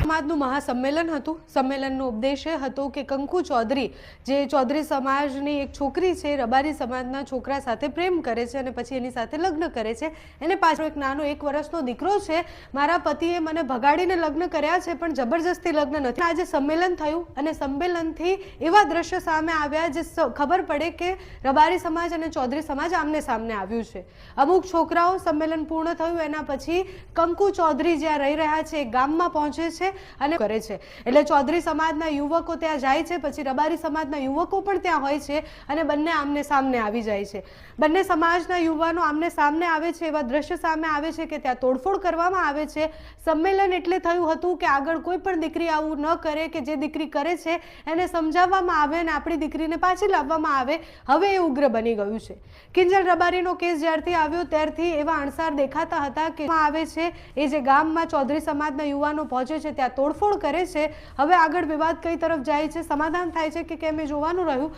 સમાજનું મહાસંમેલન હતું। સંમેલનનો ઉદ્દેશ એ હતો કે કંકુ ચૌધરી જે ચૌધરી સમાજની એક છોકરી છે, રબારી સમાજના છોકરા સાથે પ્રેમ કરે છે અને પછી એની સાથે લગ્ન કરે છે। એને પાછળ એક નાનો 1 વર્ષનો દીકરો છે। મારા પતિએ મને ભગાડીને લગ્ન કર્યા છે પણ જબરજસ્તી લગ્ન નથી। આજે સંમેલન થયું અને સંમેલનથી એવા દ્રશ્ય સામે આવ્યા જે ખબર પડે કે રબારી સમાજ અને ચૌધરી સમાજ આમને સામને આવ્યું છે। અમુક છોકરાઓ સંમેલન પૂર્ણ થયું એના પછી કંકુ ચૌધરી જ્યાં રહી રહ્યા છે એ ગામમાં પહોંચે છે અને કરે છે। એટલે ચૌધરી સમાજના યુવકો ત્યાં જાય છે, પછી રબારી સમાજના યુવકો પણ ત્યાં હોય છે અને બંને આમને સામને આવી જાય છે। બંને સમાજના યુવાનો આમને સામને આવે છે, એવા દ્રશ્ય સામે આવે છે કે ત્યાં તોડફોડ કરવામાં આવે છે। સંમેલન એટલે થયું હતું કે આગળ કોઈ પણ દીકરી આવું ન કરે, કે જે દીકરી કરે છે એને સમજાવવામાં આવે અને આપણી દીકરીને પાછી લાવવામાં આવે। હવે એ ઉગ્ર બની ગયું છે। કિંજલ રબારીનો કેસ જ્યારથી આવ્યો ત્યારથી એવા અણસાર દેખાતા હતા કે આવે છે એ જે ગામમાં ચૌધરી સમાજના યુવાનો પહોંચે છે ત્યાં તોડફોડ કરે છે। હવે આગળ વિવાદ કઈ તરફ જાય છે, સમાધાન થાય છે કે કેમ એ જોવાનું રહ્યું।